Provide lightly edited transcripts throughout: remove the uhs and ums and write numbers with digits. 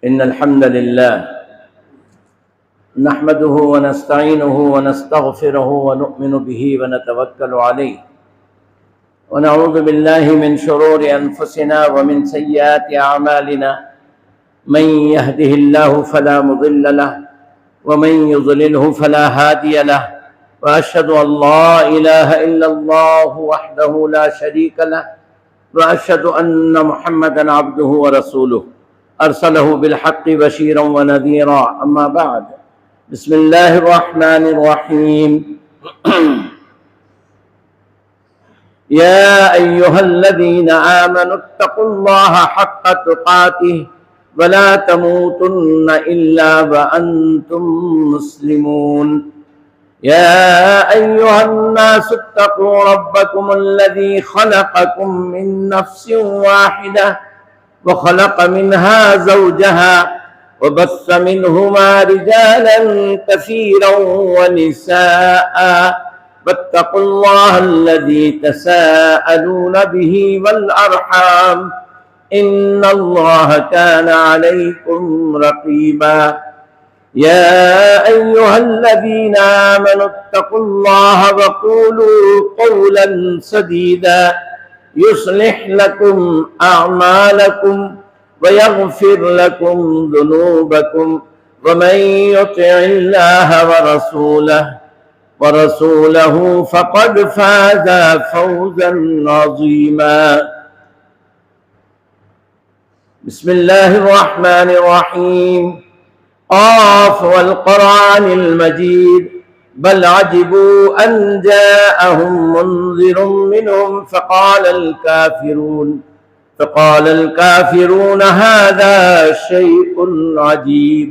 إن الحمد لله نحمده ونستعينه ونستغفره ونؤمن به ونتوكل عليه ونعوذ بالله من شرور أنفسنا ومن سيئات أعمالنا من يهده الله فلا مضل له ومن يضلله فلا هادي له وأشهد أن لا إله إلا الله وحده لا شريك له وأشهد أن محمدا عبده ورسوله أرسله بالحق بشيرا ونذيرا أما بعد بسم الله الرحمن الرحيم يا أيها الذين آمنوا اتقوا الله حق تقاته ولا تموتن إلا وأنتم مسلمون يا أيها الناس اتقوا ربكم الذي خلقكم من نفس واحدة وخلق منها زوجها وبث منهما رجالا كثيرا ونساء واتقوا الله الذي تساءلون به والأرحام إن الله كان عليكم رقيبا يا أيها الذين آمنوا اتقوا الله وقولوا قولا سديدا يصلح لكم أعمالكم ويغفر لكم ذنوبكم ومن يطع الله ورسوله فقد فاز فوزا عظيما بسم الله الرحمن الرحيم قاف والقرآن المجيد بل عجبوا أن جاءهم منذر منهم فقال الكافرون هذا شيء عجيب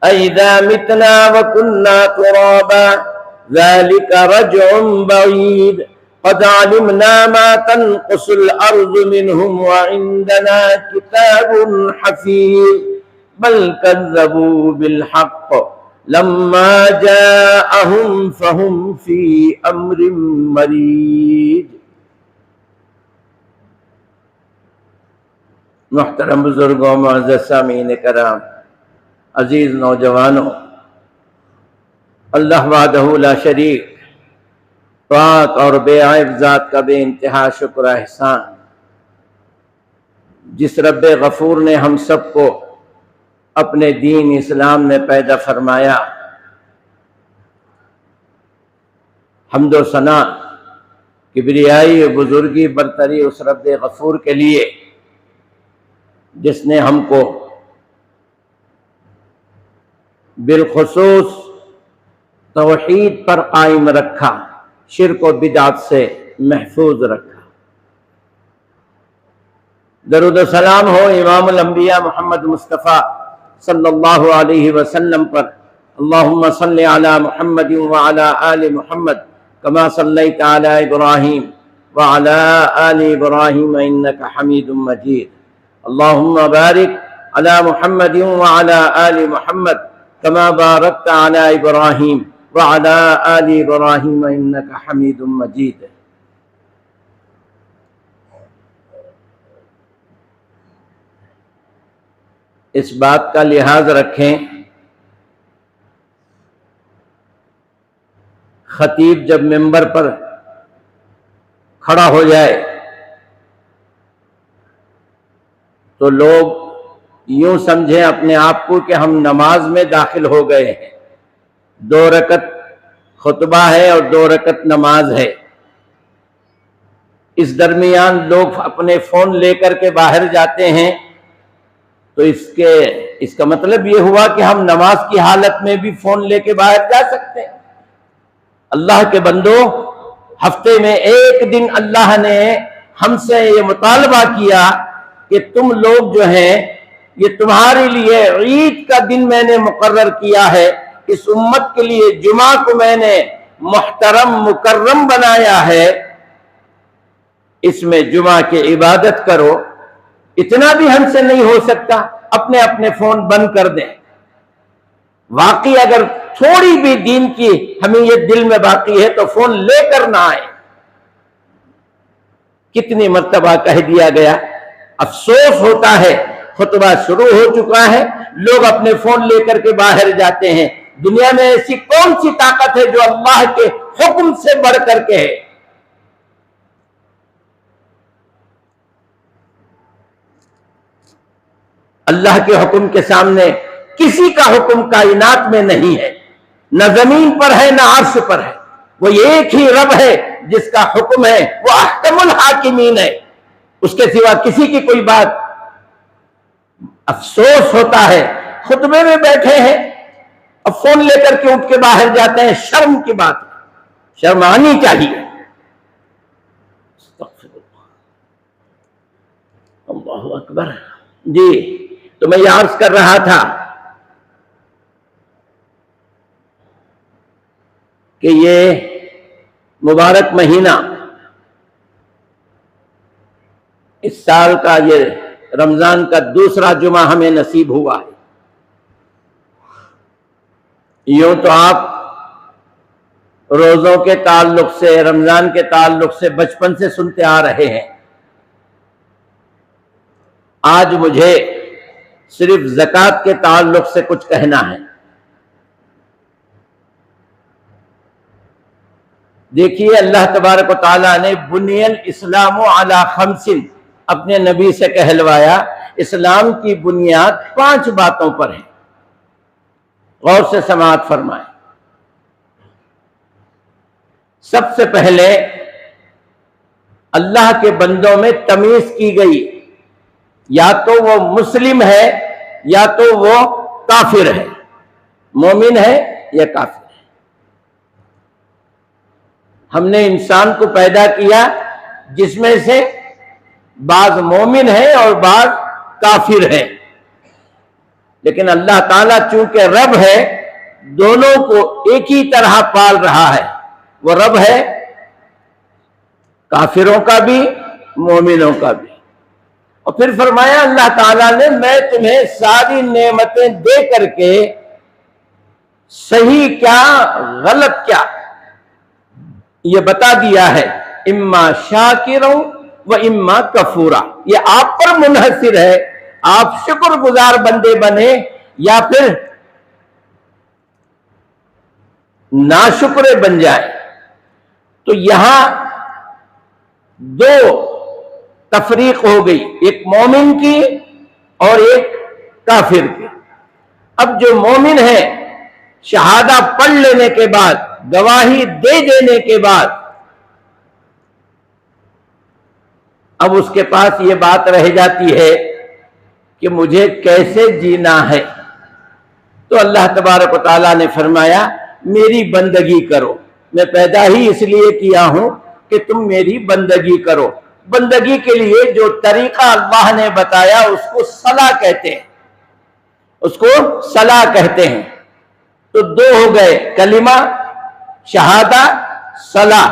أئذا متنا وكنا ترابا ذلك رجع بعيد قد علمنا ما تنقص الأرض منهم وعندنا كتاب حفيظ بل كذبوا بالحق لما جاءهم فهم في أمر مريج۔ محترم بزرگوں، معزز سامعین کرام، عزیز نوجوانوں، اللہ وحدہ لا شریک پاک اور بے عیب ذات کا بے انتہا شکر احسان، جس رب غفور نے ہم سب کو اپنے دین اسلام میں پیدا فرمایا، حمد و ثنا کبریائی بزرگی برتری اس رب غفور کے لیے جس نے ہم کو بالخصوص توحید پر قائم رکھا، شرک و بدعت سے محفوظ رکھا۔ درود و سلام ہو امام الانبیاء محمد مصطفیٰ صلی اللہ علیہ وسلم پر۔ اللہم صلی علی محمد وعلی آل محمد کما صلیت علی ابراہیم وعلی آل ابراہیم انک حمید مجید۔ اللہم بارک علی محمد وعلی آل محمد کما بارکت علی ابراہیم وعلی آل ابراہیم انک حمید مجید۔ اس بات کا لحاظ رکھیں، خطیب جب منبر پر کھڑا ہو جائے تو لوگ یوں سمجھیں اپنے آپ کو کہ ہم نماز میں داخل ہو گئے ہیں، 2 رکعت خطبہ ہے اور 2 رکعت نماز ہے۔ اس درمیان لوگ اپنے فون لے کر کے باہر جاتے ہیں تو اس کا مطلب یہ ہوا کہ ہم نماز کی حالت میں بھی فون لے کے باہر جا سکتے ہیں۔ اللہ کے بندو، ہفتے میں ایک دن اللہ نے ہم سے یہ مطالبہ کیا کہ تم لوگ جو ہیں، یہ تمہارے لیے عید کا دن میں نے مقرر کیا ہے، اس امت کے لیے جمعہ کو میں نے محترم مکرم بنایا ہے، اس میں جمعہ کی عبادت کرو۔ اتنا بھی ہم سے نہیں ہو سکتا؟ اپنے اپنے فون بند کر دیں۔ واقعی اگر تھوڑی بھی دین کی ہمیں یہ دل میں باقی ہے تو فون لے کر نہ آئے۔ کتنی مرتبہ کہہ دیا گیا، افسوس ہوتا ہے خطبہ شروع ہو چکا ہے، لوگ اپنے فون لے کر کے باہر جاتے ہیں۔ دنیا میں ایسی کون سی طاقت ہے جو اللہ کے حکم سے بڑھ کر کے ہے؟ اللہ کے حکم کے سامنے کسی کا حکم کائنات میں نہیں ہے، نہ زمین پر ہے نہ عرش پر ہے۔ وہ ایک ہی رب ہے جس کا حکم ہے، وہ احکم الحاکمین ہے، اس کے سوا کسی کی کوئی بات۔ افسوس ہوتا ہے خطبے میں بیٹھے ہیں اب فون لے کر کے اٹھ کے باہر جاتے ہیں، شرم کی بات ہے، شرم آنی چاہیے۔ اللہ اکبر۔ جی تو میں یہ عرض کر رہا تھا کہ یہ مبارک مہینہ، اس سال کا یہ رمضان کا دوسرا جمعہ ہمیں نصیب ہوا ہے۔ یوں تو آپ روزوں کے تعلق سے، رمضان کے تعلق سے بچپن سے سنتے آ رہے ہیں۔ آج مجھے صرف زکوٰۃ کے تعلق سے کچھ کہنا ہے۔ دیکھیے اللہ تبارک و تعالیٰ نے بنی الاسلام علی خمس اپنے نبی سے کہلوایا، اسلام کی بنیاد 5 باتوں پر ہے۔ غور سے سماعت فرمائیں۔ سب سے پہلے اللہ کے بندوں میں تمیز کی گئی، یا تو وہ مسلم ہے یا تو وہ کافر ہے، مومن ہے یا کافر ہے۔ ہم نے انسان کو پیدا کیا جس میں سے بعض مومن ہے اور بعض کافر ہے، لیکن اللہ تعالیٰ چونکہ رب ہے دونوں کو ایک ہی طرح پال رہا ہے۔ وہ رب ہے کافروں کا بھی مومنوں کا بھی۔ اور پھر فرمایا اللہ تعالیٰ نے میں تمہیں ساری نعمتیں دے کر کے صحیح کیا غلط کیا یہ بتا دیا ہے، اما شاکرا و اما کفورا۔ یہ آپ پر منحصر ہے، آپ شکر گزار بندے بنے یا پھر ناشکرے بن جائیں۔ تو یہاں 2 تفریق ہو گئی، ایک مومن کی اور ایک کافر کی۔ اب جو مومن ہے شہادہ پڑھ لینے کے بعد، گواہی دے دینے کے بعد، اب اس کے پاس یہ بات رہ جاتی ہے کہ مجھے کیسے جینا ہے۔ تو اللہ تبارک و تعالیٰ نے فرمایا میری بندگی کرو، میں پیدا ہی اس لیے کیا ہوں کہ تم میری بندگی کرو۔ بندگی کے لیے جو طریقہ اللہ نے بتایا اس کو صلاح کہتے ہیں، اس کو صلاح کہتے ہیں۔ تو 2 ہو گئے، کلمہ شہادہ صلاح،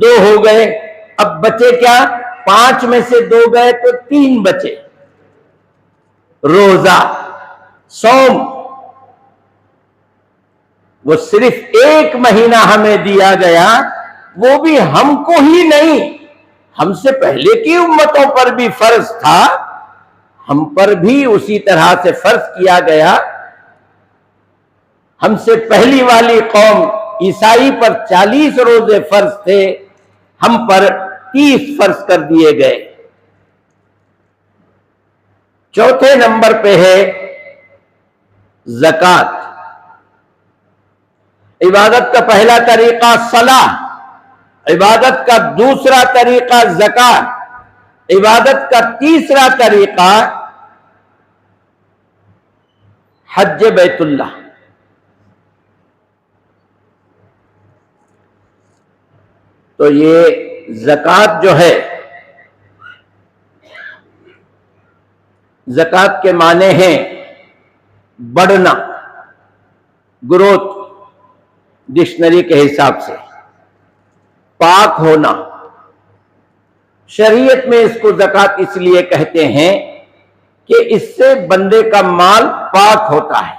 2 ہو گئے۔ اب بچے کیا؟ 5 میں سے 2 گئے تو 3 بچے۔ روزہ، صوم، وہ صرف 1 مہینہ ہمیں دیا گیا، وہ بھی ہم کو ہی نہیں، ہم سے پہلے کی امتوں پر بھی فرض تھا، ہم پر بھی اسی طرح سے فرض کیا گیا۔ ہم سے پہلی والی قوم عیسائی پر 40 روزے فرض تھے، ہم پر 30 فرض کر دیے گئے۔ چوتھے نمبر پہ ہے زکوٰۃ۔ عبادت کا پہلا طریقہ صلاح، عبادت کا دوسرا طریقہ زکوٰۃ، عبادت کا تیسرا طریقہ حج بیت اللہ۔ تو یہ زکوٰۃ جو ہے، زکوٰۃ کے معنی ہیں بڑھنا، گروتھ ڈکشنری کے حساب سے، پاک ہونا۔ شریعت میں اس کو زکوٰۃ اس لیے کہتے ہیں کہ اس سے بندے کا مال پاک ہوتا ہے۔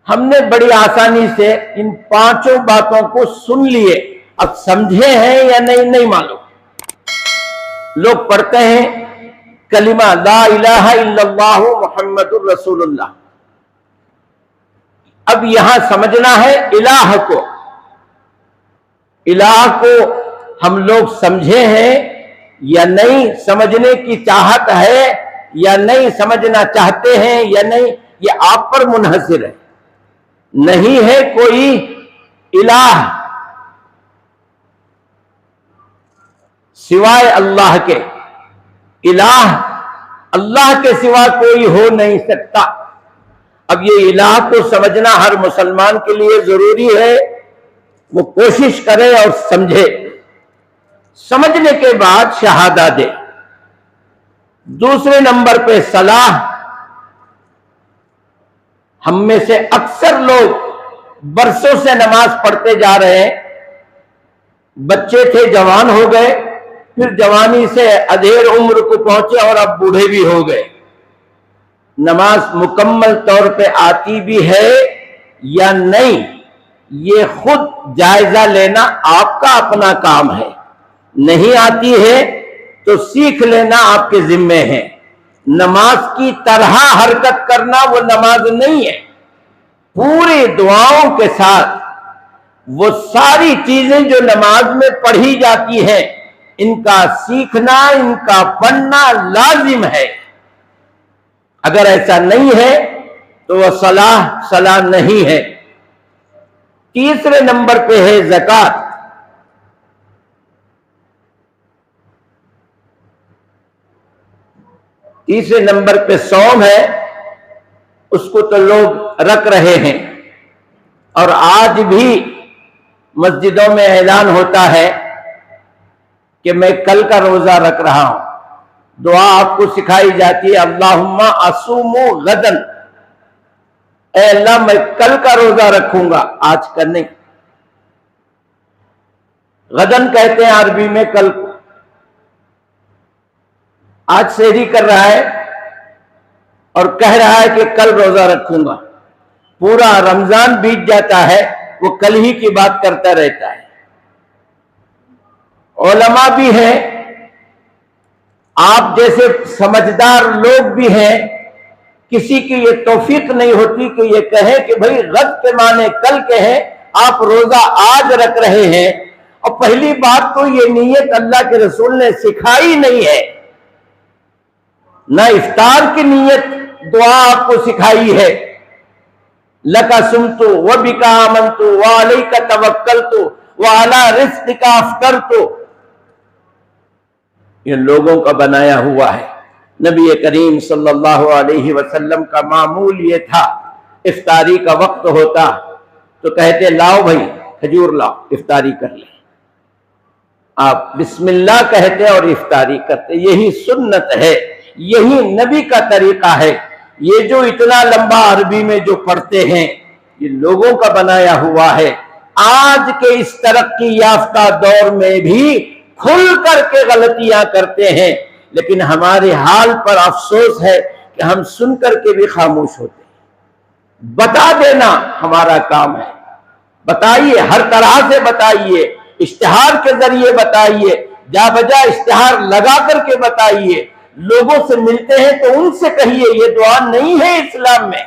ہم نے بڑی آسانی سے ان 5 باتوں کو سن لیے، اب سمجھے ہیں یا نہیں معلوم۔ لوگ پڑھتے ہیں کلمہ لا الہ الا اللہ محمد الرسول اللہ. اب یہاں سمجھنا ہے الہ کو. الہ کو ہم لوگ سمجھے ہیں یا نہیں، سمجھنے کی چاہت ہے یا نہیں، سمجھنا چاہتے ہیں یا نہیں، یہ آپ پر منحصر ہے. نہیں ہے کوئی الہ سوائے اللہ کے. الہ اللہ کے سوا کوئی ہو نہیں سکتا. اب یہ الہ کو سمجھنا ہر مسلمان کے لیے ضروری ہے. وہ کوشش کرے اور سمجھے، سمجھنے کے بعد شہادہ دے. دوسرے نمبر پہ صلاح. ہم میں سے اکثر لوگ برسوں سے نماز پڑھتے جا رہے ہیں. بچے تھے، جوان ہو گئے، پھر جوانی سے ادھیڑ عمر کو پہنچے اور اب بوڑھے بھی ہو گئے. نماز مکمل طور پہ آتی بھی ہے یا نہیں، یہ خود جائزہ لینا آپ کا اپنا کام ہے. نہیں آتی ہے تو سیکھ لینا آپ کے ذمے ہے. نماز کی طرح حرکت کرنا وہ نماز نہیں ہے. پوری دعاؤں کے ساتھ وہ ساری چیزیں جو نماز میں پڑھی جاتی ہیں، ان کا سیکھنا، ان کا پڑھنا لازم ہے. اگر ایسا نہیں ہے تو وہ صلاح نہیں ہے. تیسرے نمبر پہ ہے زکوٰۃ. تیسرے نمبر پہ صوم ہے. اس کو تو لوگ رکھ رہے ہیں، اور آج بھی مسجدوں میں اعلان ہوتا ہے کہ میں کل کا روزہ رکھ رہا ہوں. دعا آپ کو سکھائی جاتی ہے، اللہم اصوم غدن، اے اللہ میں کل کا روزہ رکھوں گا، آج کا نہیں. غدن کہتے ہیں عربی میں کل کو. آج سحری کر رہا ہے اور کہہ رہا ہے کہ کل روزہ رکھوں گا. پورا رمضان بیت جاتا ہے، وہ کل ہی کی بات کرتا رہتا ہے. علماء بھی ہیں، آپ جیسے سمجھدار لوگ بھی ہیں، کسی کی یہ توفیق نہیں ہوتی کہ یہ کہے کہ بھئی غد کے معنی کل کے ہیں، آپ روزہ آج رکھ رہے ہیں. اور پہلی بات تو یہ نیت اللہ کے رسول نے سکھائی نہیں ہے. نہ افطار کی نیت دعا آپ کو سکھائی ہے، لَكَ صُمْتُ وَبِكَ آمَنْتُ وَعَلَيْكَ تَوَكَّلْتُ وَعَلَى رِزْقِكَ أَفْطَرْتُ. یہ لوگوں کا بنایا ہوا ہے. نبی کریم صلی اللہ علیہ وسلم کا معمول یہ تھا، افطاری کا وقت ہوتا تو کہتے لاؤ بھائی کھجور لاؤ، افطاری کر لیں. آپ بسم اللہ کہتے اور افطاری کرتے. یہی سنت ہے، یہی نبی کا طریقہ ہے. یہ جو اتنا لمبا عربی میں جو پڑھتے ہیں، یہ لوگوں کا بنایا ہوا ہے. آج کے اس ترقی یافتہ دور میں بھی کھل کر کے غلطیاں کرتے ہیں، لیکن ہمارے حال پر افسوس ہے کہ ہم سن کر کے بھی خاموش ہوتے ہیں. بتا دینا ہمارا کام ہے. بتائیے، ہر طرح سے بتائیے، اشتہار کے ذریعے بتائیے، جا بجا اشتہار لگا کر کے بتائیے. لوگوں سے ملتے ہیں تو ان سے کہیے یہ دعا نہیں ہے اسلام میں.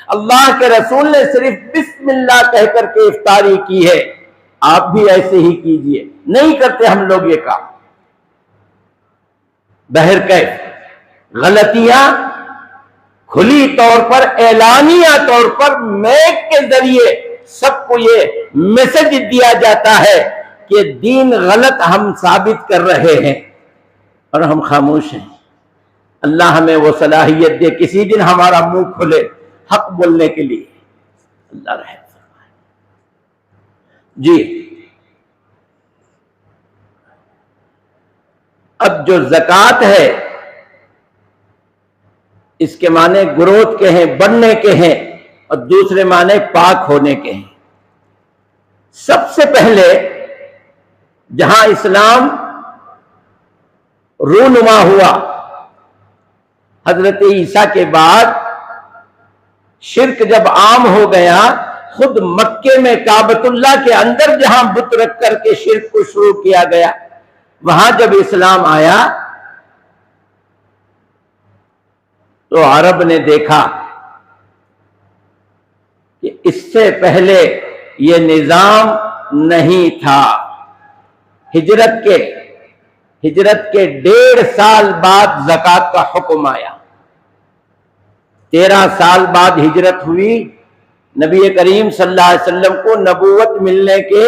اللہ کے رسول نے صرف بسم اللہ کہہ کر کے افطاری کی ہے. آپ بھی ایسے ہی کیجئے. نہیں کرتے ہم لوگ یہ کام. بہرکیف غلطیاں کھلی طور پر، اعلانیہ طور پر میک کے ذریعے سب کو یہ میسج دیا جاتا ہے کہ دین غلط ہم ثابت کر رہے ہیں اور ہم خاموش ہیں. اللہ ہمیں وہ صلاحیت دے کسی دن ہمارا منہ کھلے حق بولنے کے لیے. اللہ رحم فرمائے. جی، اب جو زکوٰۃ ہے اس کے معنی گروتھ کے ہیں، بڑھنے کے ہیں، اور دوسرے معنی پاک ہونے کے ہیں. سب سے پہلے جہاں اسلام رونما ہوا، حضرت عیسیٰ کے بعد شرک جب عام ہو گیا، خود مکے میں کعبۃ اللہ کے اندر جہاں بت رکھ کر کے شرک کو شروع کیا گیا، وہاں جب اسلام آیا تو عرب نے دیکھا کہ اس سے پہلے یہ نظام نہیں تھا. ہجرت کے 1.5 سال بعد زکوٰۃ کا حکم آیا. 13 سال بعد ہجرت ہوئی. نبی کریم صلی اللہ علیہ وسلم کو نبوت ملنے کے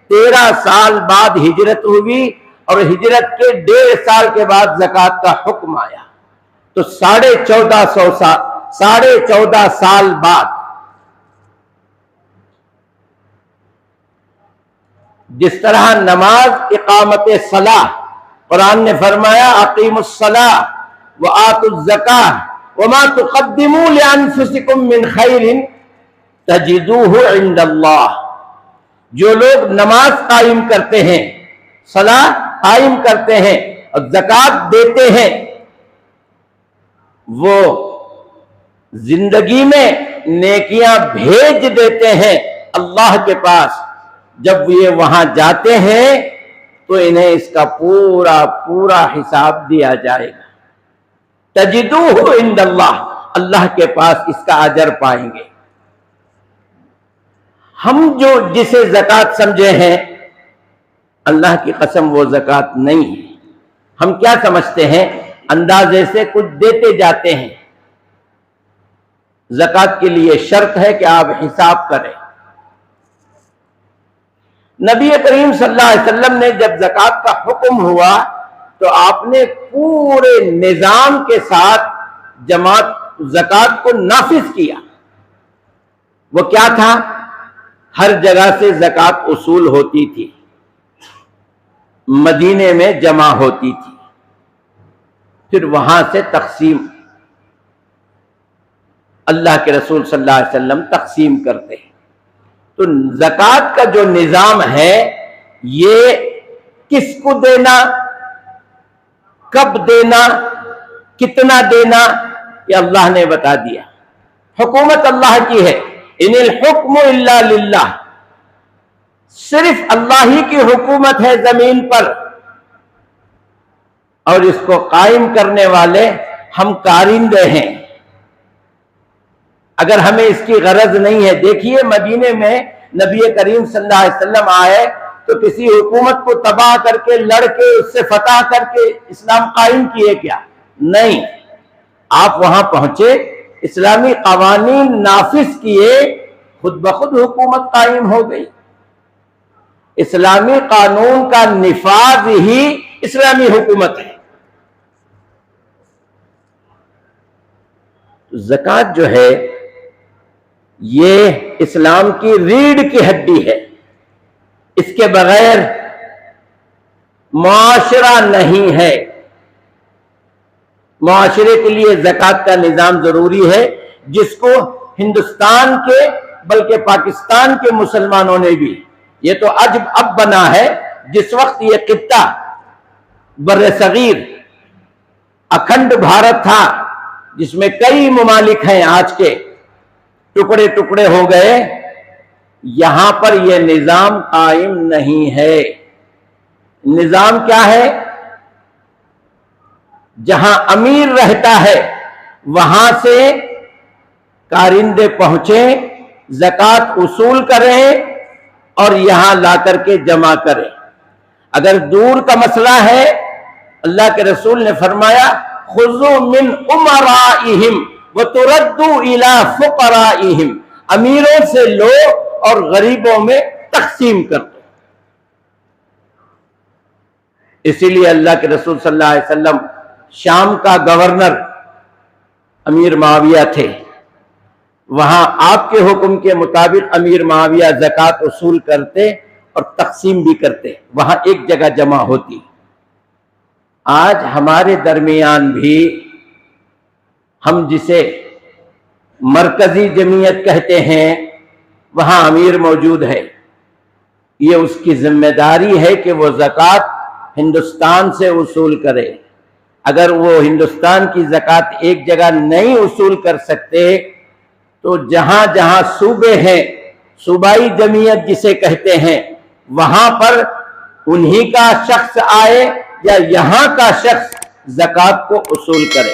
13 سال بعد ہجرت ہوئی اور ہجرت کے 1.5 سال کے بعد زکوٰۃ کا حکم آیا. تو 14.5 سال بعد جس طرح نماز اقامت صلاح قرآن نے فرمایا اقیموا الصلاۃ وآتوا الزکاۃ وما تقدموا لانفسکم من خیر تجدوہ عند اللہ. جو لوگ نماز قائم کرتے ہیں، صلاح قائم کرتے ہیں اور زکوٰۃ دیتے ہیں، وہ زندگی میں نیکیاں بھیج دیتے ہیں اللہ کے پاس. جب یہ وہاں جاتے ہیں تو انہیں اس کا پورا حساب دیا جائے گا. تجدوہ عند اللہ، اللہ کے پاس اس کا اجر پائیں گے. ہم جو جسے زکوٰۃ سمجھے ہیں، اللہ کی قسم وہ زکوٰۃ نہیں ہے. ہم کیا سمجھتے ہیں؟ اندازے سے کچھ دیتے جاتے ہیں. زکوٰۃ کے لیے شرط ہے کہ آپ حساب کریں. نبی کریم صلی اللہ علیہ وسلم نے جب زکوٰۃ کا حکم ہوا تو آپ نے پورے نظام کے ساتھ زکوٰۃ کو نافذ کیا. وہ کیا تھا؟ ہر جگہ سے زکوٰۃ وصول ہوتی تھی، مدینے میں جمع ہوتی تھی، پھر وہاں سے تقسیم اللہ کے رسول صلی اللہ علیہ وسلم تقسیم کرتے ہیں. تو زکوٰۃ کا جو نظام ہے، یہ کس کو دینا، کب دینا، کتنا دینا، یہ اللہ نے بتا دیا. حکومت اللہ کی ہے. ان الحکم الا للہ، صرف اللہ ہی کی حکومت ہے زمین پر، اور اس کو قائم کرنے والے ہم کارندے ہیں. اگر ہمیں اس کی غرض نہیں ہے، دیکھیے مدینے میں نبی کریم صلی اللہ علیہ وسلم آئے تو کسی حکومت کو تباہ کر کے، لڑ کے، اس سے فتح کر کے اسلام قائم کیے کیا؟ نہیں. آپ وہاں پہنچے، اسلامی قوانین نافذ کیے، خود بخود حکومت قائم ہو گئی. اسلامی قانون کا نفاذ ہی اسلامی حکومت ہے. زکوٰۃ جو ہے یہ اسلام کی ریڑھ کی ہڈی ہے. اس کے بغیر معاشرہ نہیں ہے. معاشرے کے لیے زکوٰۃ کا نظام ضروری ہے، جس کو ہندوستان کے بلکہ پاکستان کے مسلمانوں نے بھی، یہ تو اب بنا ہے. جس وقت یہ خطہ بر صغیر اکھنڈ بھارت تھا، جس میں کئی ممالک ہیں، آج کے ٹکڑے ٹکڑے ہو گئے، یہاں پر یہ نظام قائم نہیں ہے. نظام کیا ہے؟ جہاں امیر رہتا ہے وہاں سے کارندے پہنچیں، زکوٰۃ وصول کریں اور یہاں لا کر کے جمع کریں. اگر دور کا مسئلہ ہے، اللہ کے رسول نے فرمایا خذوا من امرائہم وتردوا الی فقرائہم، امیروں سے لو اور غریبوں میں تقسیم کر دو. اسی لیے اللہ کے رسول صلی اللہ علیہ وسلم شام کا گورنر امیر معاویہ تھے. وہاں آپ کے حکم کے مطابق امیر معاویہ زکوٰۃ وصول کرتے اور تقسیم بھی کرتے، وہاں ایک جگہ جمع ہوتی. آج ہمارے درمیان بھی ہم جسے مرکزی جمعیت کہتے ہیں، وہاں امیر موجود ہے. یہ اس کی ذمہ داری ہے کہ وہ زکوٰۃ ہندوستان سے وصول کرے. اگر وہ ہندوستان کی زکوٰۃ ایک جگہ نہیں وصول کر سکتے تو جہاں جہاں صوبے ہیں، صوبائی جمعیت جسے کہتے ہیں، وہاں پر انہی کا شخص آئے یا یہاں کا شخص زکوٰۃ کو وصول کرے.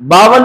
52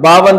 52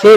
6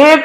1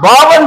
52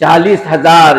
40,000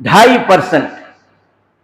2.5%,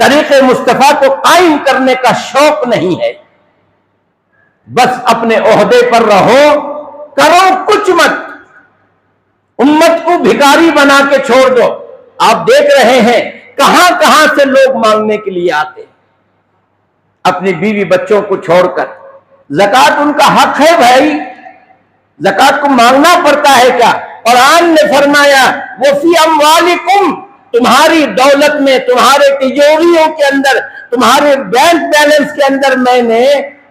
طریقے مصطفیٰ کو قائم کرنے کا شوق نہیں ہے، بس اپنے عہدے پر رہو، کرو کچھ مت، امت کو بھکاری بنا کے چھوڑ دو۔ آپ دیکھ رہے ہیں کہاں کہاں سے لوگ مانگنے کے لیے آتے، اپنی بیوی بچوں کو چھوڑ کر۔ زکوٰۃ ان کا حق ہے بھائی، زکوٰۃ کو مانگنا پڑتا ہے کیا؟ قرآن نے فرمایا وَفِي أَمْوَالِكُمْ، تمہاری دولت میں، تمہارے تجوریوں کے اندر، تمہارے بینک بیلنس کے اندر میں نے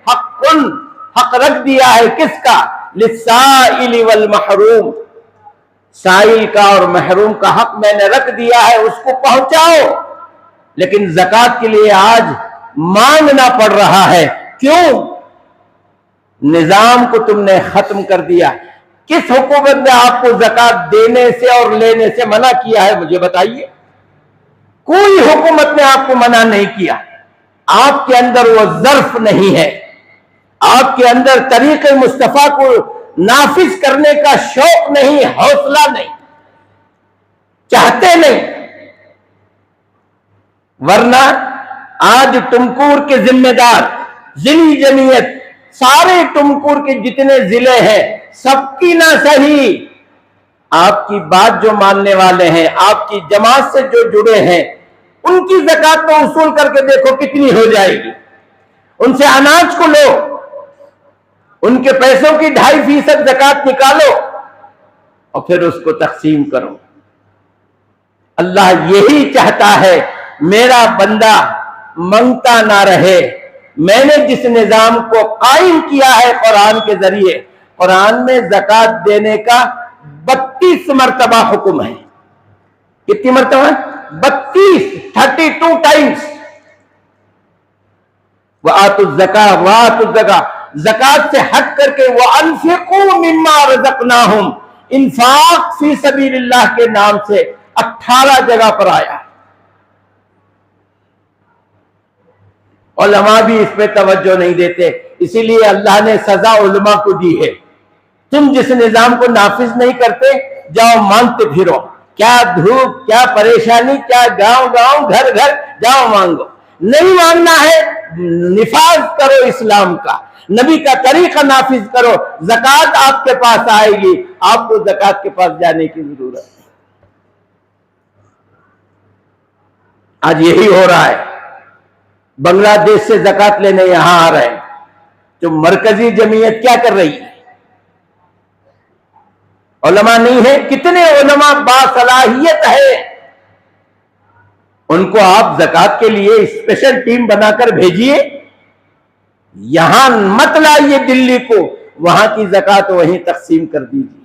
حق رکھ دیا ہے، کس کا؟ لِلسَّائِلِ وَالْمَحْرُومِ، سائل کا اور محروم کا حق میں نے رکھ دیا ہے، اس کو پہنچاؤ۔ لیکن زکوٰۃ کے لیے آج مانگنا پڑ رہا ہے، کیوں؟ نظام کو تم نے ختم کر دیا۔ کس حکومت نے آپ کو زکوٰۃ دینے سے اور لینے سے منع کیا ہے؟ مجھے بتائیے۔ کوئی حکومت نے آپ کو منع نہیں کیا۔ آپ کے اندر وہ ظرف نہیں ہے، آپ کے اندر طریقے مصطفیٰ کو نافذ کرنے کا شوق نہیں، حوصلہ نہیں، چاہتے نہیں۔ ورنہ آج ٹمکور کے ذمہ دار، ضلعی جمعیت، سارے ٹمکور کے جتنے ضلع ہیں، سب کی نہ صحیح، آپ کی بات جو ماننے والے ہیں، آپ کی جماعت سے جو جڑے ہیں، ان کی زکوٰۃ کو وصول کر کے دیکھو کتنی ہو جائے گی۔ ان سے اناج کو لو، ان کے پیسوں کی 2.5% زکوٰۃ نکالو اور پھر اس کو تقسیم کرو۔ اللہ یہی چاہتا ہے میرا بندہ منگتا نہ رہے۔ میں نے جس نظام کو قائم کیا ہے قرآن کے ذریعے، قرآن میں زکوٰۃ دینے کا 32 مرتبہ حکم ہے۔ کتنی مرتبہ؟ 32 ٹائمز۔ وَآتُوا الزَّکاۃ وَآتُوا الزَّکاۃ، زکوٰۃ سے ہٹ کر کے وَأَنفِقُوا مِمَّا رَزَقْنَاهُمْ، انفاق فی سبیل اللہ کے نام سے 18 جگہ پر آیا۔ علماء بھی اس پہ توجہ نہیں دیتے، اسی لیے اللہ نے سزا علماء کو دی ہے۔ تم جس نظام کو نافذ نہیں کرتے، جاؤ مانگتے پھرو، کیا دھوپ، کیا پریشانی، کیا گاؤں گاؤں، گھر گھر جاؤ مانگو۔ نہیں مانگنا ہے، نفاذ کرو اسلام کا، نبی کا طریقہ نافذ کرو، زکوٰۃ آپ کے پاس آئے گی، آپ کو زکوٰۃ کے پاس جانے کی ضرورت ہے۔ آج یہی ہو رہا ہے، بنگلہ دیش سے زکوٰۃ لینے یہاں آ رہے ہیں، جو مرکزی جمعیت کیا کر رہی ہے؟ علماء نہیں ہے؟ کتنے علماء باصلاحیت ہے، ان کو آپ زکوٰۃ کے لیے اسپیشل ٹیم بنا کر بھیجیے، یہاں مت لائیے دلی کو، وہاں کی زکوٰۃ وہیں تقسیم کر دیجیے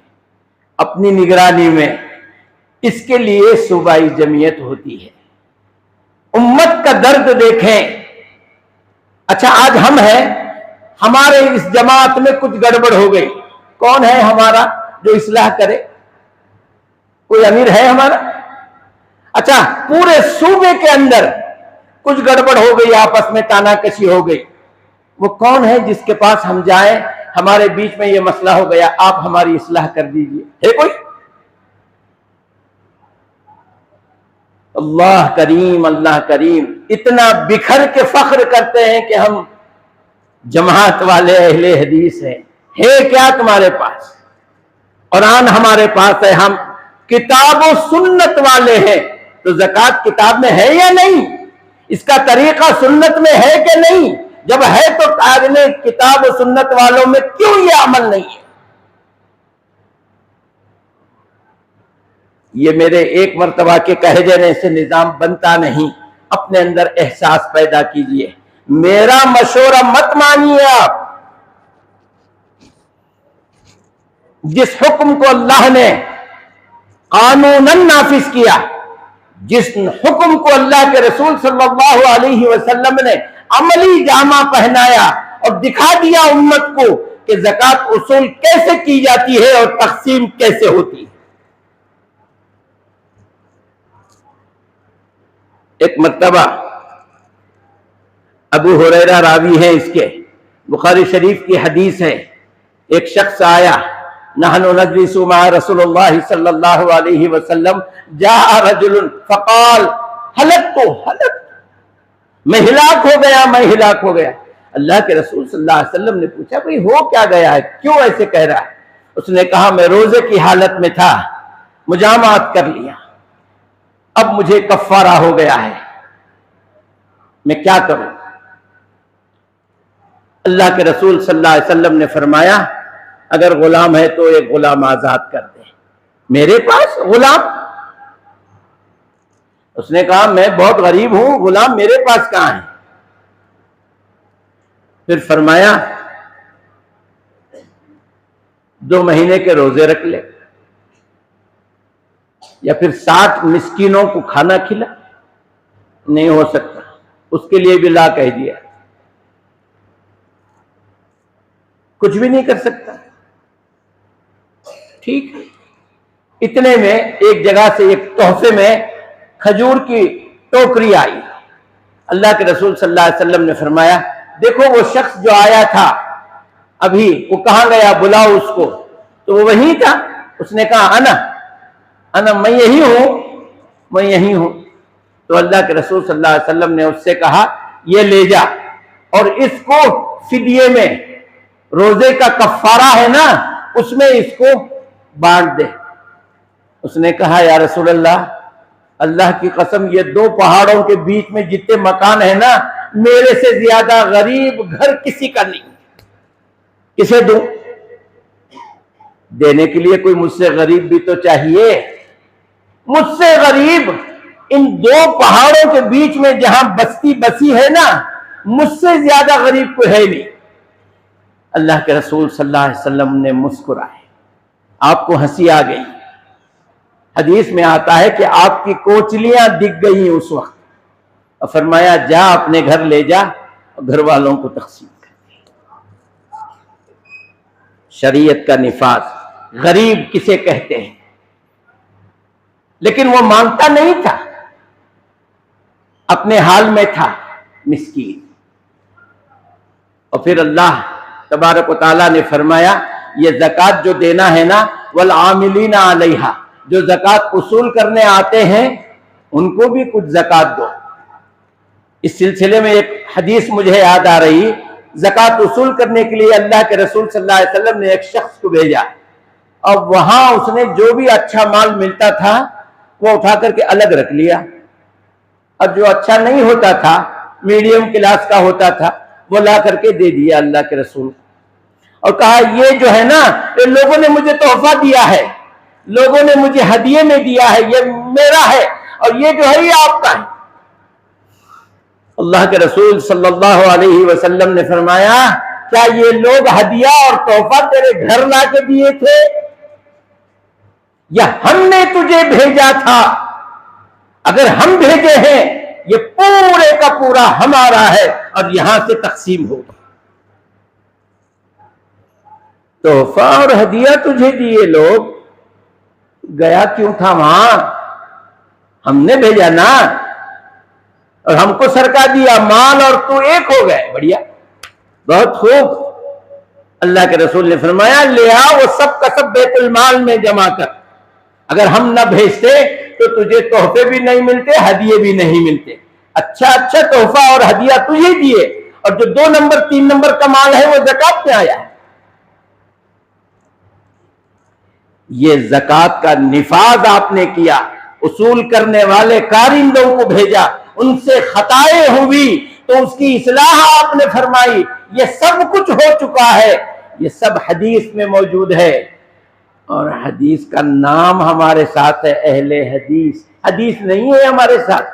اپنی نگرانی میں۔ اس کے لیے صوبائی جمعیت ہوتی ہے۔ امت کا درد دیکھیں۔ اچھا آج ہم ہیں، ہمارے اس جماعت میں کچھ گڑبڑ ہو گئی، کون ہے ہمارا جو اصلاح کرے؟ کوئی امیر ہے ہمارا؟ اچھا پورے صوبے کے اندر کچھ گڑبڑ ہو گئی، آپس میں تانا کشی ہو گئی، وہ کون ہے جس کے پاس ہم جائیں ہمارے بیچ میں یہ مسئلہ ہو گیا، آپ ہماری اصلاح کر دیجئے؟ ہے کوئی؟ اللہ کریم، اللہ کریم۔ اتنا بکھر کے فخر کرتے ہیں کہ ہم جماعت والے اہل حدیث ہیں، ہے کیا تمہارے پاس؟ قرآن ہمارے پاس ہے، ہم کتاب و سنت والے ہیں، تو زکوٰۃ کتاب میں ہے یا نہیں؟ اس کا طریقہ سنت میں ہے کہ نہیں؟ جب ہے تو اگلے کتاب و سنت والوں میں کیوں یہ عمل نہیں ہے؟ یہ میرے ایک مرتبہ کے کہہ دینے سے نظام بنتا نہیں، اپنے اندر احساس پیدا کیجئے۔ میرا مشورہ مت مانیے آپ۔ جس حکم کو اللہ نے قانوناً نافذ کیا، جس حکم کو اللہ کے رسول صلی اللہ علیہ وسلم نے عملی جامہ پہنایا اور دکھا دیا امت کو کہ زکوٰۃ اصول کیسے کی جاتی ہے اور تقسیم کیسے ہوتی ہے۔ ایک مرتبہ ابو ہریرہ راوی ہیں اس کے، بخاری شریف کی حدیث ہے، ایک شخص آیا، نحن نجلس مع رسول اللہ صلی اللہ علیہ وسلم، جاء رجل فقال ہلکت، میں ہلاک ہو گیا، میں ہلاک ہو گیا۔ اللہ کے رسول صلی اللہ علیہ وسلم نے پوچھا بھئی ہو کیا گیا ہے، کیوں ایسے کہہ رہا ہے؟ اس نے کہا میں روزے کی حالت میں تھا، مجامعات کر لیا، اب مجھے کفارہ ہو گیا ہے، میں کیا کروں؟ اللہ کے رسول صلی اللہ علیہ وسلم نے فرمایا اگر غلام ہے تو ایک غلام آزاد کر دے۔ میرے پاس غلام؟ اس نے کہا میں بہت غریب ہوں، غلام میرے پاس کہاں ہے؟ پھر فرمایا 2 مہینے کے روزے رکھ لے یا پھر 60 مسکینوں کو کھانا کھلا۔ نہیں ہو سکتا، اس کے لیے بھی لا کہہ دیا، کچھ بھی نہیں کر سکتا۔ ٹھیک، اتنے میں ایک جگہ سے ایک تحفے میں کھجور کی ٹوکری آئی۔ اللہ کے رسول صلی اللہ علیہ وسلم نے فرمایا دیکھو وہ شخص جو آیا تھا ابھی وہ کہاں گیا، بلاؤ اس کو۔ تو وہ وہیں تھا۔ اس نے کہا انا میں یہی ہوں، میں یہی ہوں۔ تو اللہ کے رسول صلی اللہ علیہ وسلم نے اس سے کہا یہ لے جا اور اس کو فدیے میں، روزے کا کفارہ ہے نا اس میں اس کو بانٹ دے۔ اس نے کہا یا رسول اللہ، اللہ کی قسم یہ 2 پہاڑوں کے بیچ میں جتنے مکان ہیں نا میرے سے زیادہ غریب گھر کسی کا نہیں، کسے دوں؟ دینے کے لیے کوئی مجھ سے غریب بھی تو چاہیے۔ مجھ سے غریب ان 2 پہاڑوں کے بیچ میں جہاں بستی بسی ہے نا مجھ سے زیادہ غریب کوئی ہے نہیں۔ اللہ کے رسول صلی اللہ علیہ وسلم نے مسکرائے، آپ کو ہنسی آ گئی۔ حدیث میں آتا ہے کہ آپ کی کوچلیاں دکھ گئیں اس وقت، اور فرمایا جا اپنے گھر لے جا اور گھر والوں کو تقسیم کر دے۔ شریعت کا نفاذ، غریب کسے کہتے ہیں؟ لیکن وہ مانگتا نہیں تھا، اپنے حال میں تھا، مسکین۔ اور پھر اللہ تبارک و تعالیٰ نے فرمایا یہ زکوٰۃ جو دینا ہے نا والعاملین علیہا، جو زکوٰۃ اصول کرنے آتے ہیں ان کو بھی کچھ زکوٰۃ دو۔ اس سلسلے میں ایک حدیث مجھے یاد آ رہی، زکوٰۃ اصول کرنے کے لیے اللہ کے رسول صلی اللہ علیہ وسلم نے ایک شخص کو بھیجا، اور وہاں اس نے جو بھی اچھا مال ملتا تھا وہ اٹھا کر کے الگ رکھ لیا، اور جو اچھا نہیں ہوتا تھا، میڈیم کلاس کا ہوتا تھا، وہ لا کر کے دے دیا اللہ کے رسول کو، اور کہا یہ جو ہے نا یہ لوگوں نے مجھے تحفہ دیا ہے، لوگوں نے مجھے ہدیے میں دیا ہے، یہ میرا ہے، اور یہ جو ہے یہ آپ کا ہے۔ اللہ کے رسول صلی اللہ علیہ وسلم نے فرمایا کیا یہ لوگ ہدیہ اور تحفہ تیرے گھر لا کے دیے تھے یا ہم نے تجھے بھیجا تھا؟ اگر ہم بھیجے ہیں یہ پورے کا پورا ہمارا ہے اور یہاں سے تقسیم ہوگا۔ تحفہ اور ہدیہ تجھے دیے لوگ، گیا کیوں تھا وہاں؟ ہم نے بھیجا نا، اور ہم کو سرکا دیا، مال اور تو ایک ہو گئے۔ بڑھیا، بہت خوب۔ اللہ کے رسول نے فرمایا لے آ وہ سب کا سب بیت المال میں جمع کر، اگر ہم نہ بھیجتے تو تجھے تحفے بھی نہیں ملتے، ہدیے بھی نہیں ملتے۔ اچھا تحفہ اور ہدیہ تجھے دیے، اور جو 2 نمبر 3 نمبر کا مال ہے وہ زکوٰۃ میں آیا ہے۔ یہ زکوٰۃ کا نفاذ آپ نے کیا، اصول کرنے والے کارندوں کو بھیجا، ان سے خطائیں ہوئی تو اس کی اصلاح آپ نے فرمائی۔ یہ سب کچھ ہو چکا ہے، یہ سب حدیث میں موجود ہے، اور حدیث کا نام ہمارے ساتھ ہے اہل حدیث۔ حدیث نہیں ہے ہمارے ساتھ۔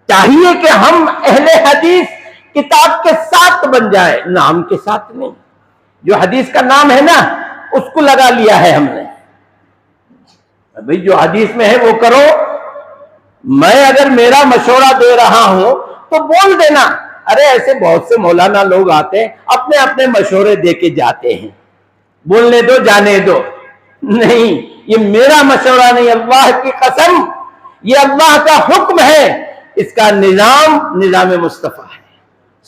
چاہیے کہ ہم اہل حدیث کتاب کے ساتھ بن جائے، نام کے ساتھ نہیں۔ جو حدیث کا نام ہے نا اس کو لگا لیا ہے ہم نے، بھئی جو حدیث میں ہے وہ کرو۔ میں اگر میرا مشورہ دے رہا ہوں تو بول دینا، ارے ایسے بہت سے مولانا لوگ آتے ہیں اپنے اپنے مشورے دے کے جاتے ہیں، بولنے دو جانے دو۔ نہیں، یہ میرا مشورہ نہیں، اللہ کی قسم یہ اللہ کا حکم ہے، اس کا نظام مصطفیٰ ہے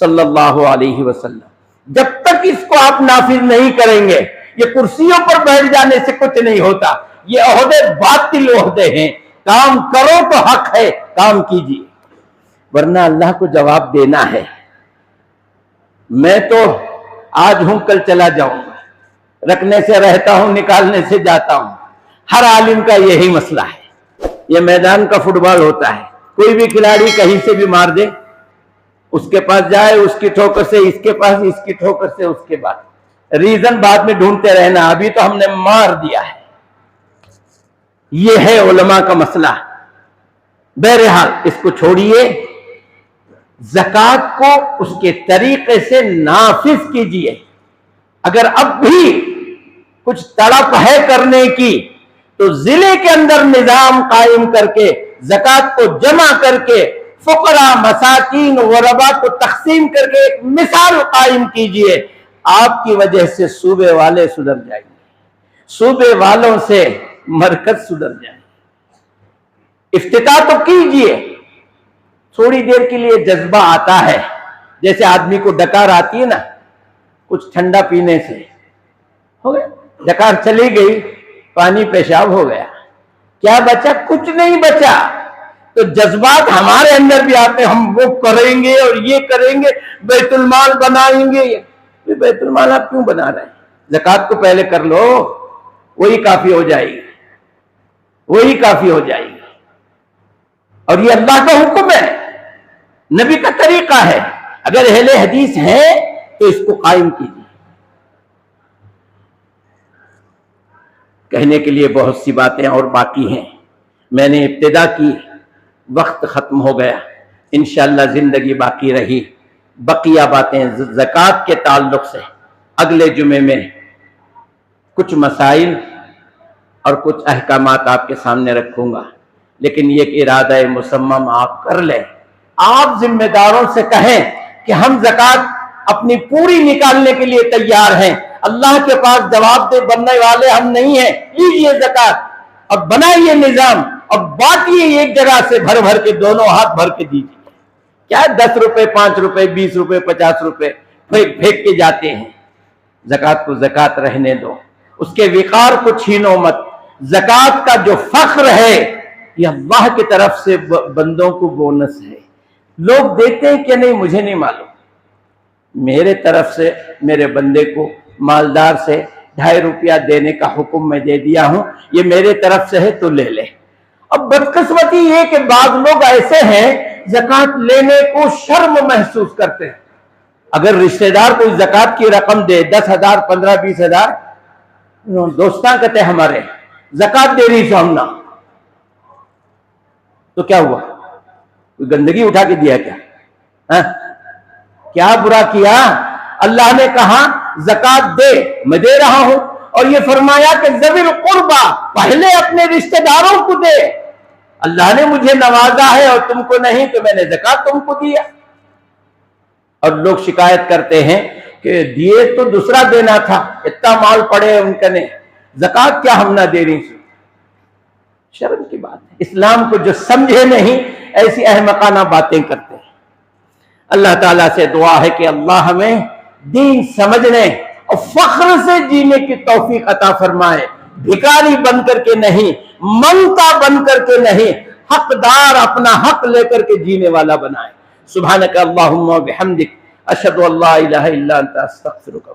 صلی اللہ علیہ وسلم۔ جب تک اس کو آپ نافذ نہیں کریں گے، یہ کرسیوں پر بیٹھ جانے سے کچھ نہیں ہوتا، یہ عہدے باطل عہدے ہیں۔ کام کرو تو حق ہے، کام کیجیے۔ ورنہ اللہ کو جواب دینا ہے. میں تو آج ہوں کل چلا جاؤں گا، رکھنے سے رہتا ہوں نکالنے سے جاتا ہوں. ہر عالم کا یہی مسئلہ ہے. یہ میدان کا فٹ بال ہوتا ہے، کوئی بھی کھلاڑی کہیں سے بھی مار دے، اس کے پاس جائے، اس کی ٹھوکر سے اس کے پاس، اس کی ٹھوکر سے اس کے بعد ریزن بعد میں ڈھونڈتے رہنا، ابھی تو ہم نے مار دیا ہے. یہ ہے علماء کا مسئلہ. بہرحال اس کو چھوڑیے، زکوٰۃ کو اس کے طریقے سے نافذ کیجیے. اگر اب بھی کچھ تڑپ ہے کرنے کی تو ضلع کے اندر نظام قائم کر کے زکوٰۃ کو جمع کر کے فقراء، مساکین، غرباء کو تقسیم کر کے ایک مثال قائم کیجیے. آپ کی وجہ سے صوبے والے سدھر جائیں گے، صوبے والوں سے مرکز سدھر جائیں گے. افتتاح تو کیجیے. تھوڑی دیر کے لیے جذبہ آتا ہے، جیسے آدمی کو ڈکار آتی ہے نا کچھ ٹھنڈا پینے سے، ہو گیا ڈکار چلی گئی، پانی پیشاب ہو گیا، کیا بچا؟ کچھ نہیں بچا. تو جذبات ہمارے اندر بھی آتے، ہم وہ کریں گے اور یہ کریں گے، بیت المال بنائیں گے. بیت المال آپ کیوں بنا رہے ہیں؟ زکوٰۃ کو پہلے کر لو، وہی کافی ہو جائے گی، وہی کافی ہو جائے گی. اور یہ اللہ کا حکم ہے، نبی کا طریقہ ہے. اگر اہل حدیث ہیں تو اس کو قائم کیجیے. کہنے کے لیے بہت سی باتیں اور باقی ہیں. میں نے ابتدا کی، وقت ختم ہو گیا. انشاءاللہ زندگی باقی رہی، بقیہ باتیں زکوٰۃ کے تعلق سے اگلے جمعے میں کچھ مسائل اور کچھ احکامات آپ کے سامنے رکھوں گا. لیکن یہ کہ ارادہ مصمم آپ کر لیں، آپ ذمہ داروں سے کہیں کہ ہم زکوٰۃ اپنی پوری نکالنے کے لیے تیار ہیں. اللہ کے پاس جواب دے بننے والے ہم نہیں ہیں. لیجیے زکوٰۃ اور بنائیے نظام اور بانٹیے ایک جگہ سے، بھر بھر کے، دونوں ہاتھ بھر کے دیجیے. کیا 10 روپے 5 روپے 20 روپے 50 روپے پھینک کے جاتے ہیں؟ زکوٰۃ کو زکوٰۃ رہنے دو، اس کے وقار کو چھینو مت. زکوٰۃ کا جو فخر ہے یہ اللہ کی طرف سے بندوں کو بونس ہے. لوگ دیتے ہیں کہ نہیں مجھے نہیں معلوم، میرے طرف سے میرے بندے کو مالدار سے 2.5 روپیہ دینے کا حکم میں دے دیا ہوں، یہ میرے طرف سے ہے تو لے لے. اب بدقسمتی یہ کہ بعض لوگ ایسے ہیں زکوٰۃ لینے کو شرم محسوس کرتے ہیں. اگر رشتہ دار کوئی زکوٰۃ کی رقم دے 10,000 15 20,000، دوستاں کہتے ہیں ہمارے زکوٰۃ دے رہی سامنا، تو کیا ہوا؟ کوئی گندگی اٹھا کے دیا کیا؟ کیا برا کیا؟ اللہ نے کہا زکوٰۃ دے، میں دے رہا ہوں. اور یہ فرمایا کہ ذوی القربیٰ، پہلے اپنے رشتہ داروں کو دے. اللہ نے مجھے نوازا ہے اور تم کو نہیں، تو میں نے زکوٰۃ تم کو دیا. اور لوگ شکایت کرتے ہیں کہ دیے تو دوسرا دینا تھا، اتنا مال پڑے ان کا نے، زکوٰۃ کیا ہم نہ دے رہی؟ شرم کی بات ہے. اسلام کو جو سمجھے نہیں ایسی احمقانہ باتیں کرتے ہیں. اللہ تعالیٰ سے دعا ہے کہ اللہ ہمیں دین سمجھنے اور فخر سے جینے کی توفیق عطا فرمائے. بھکاری بن کر کے نہیں، منگتا بن کر کے نہیں، حقدار اپنا حق لے کر کے جینے والا بنائے. سبحانک اللہم و بحمدک، اشہد ان لا الہ الا انت، استغفرک.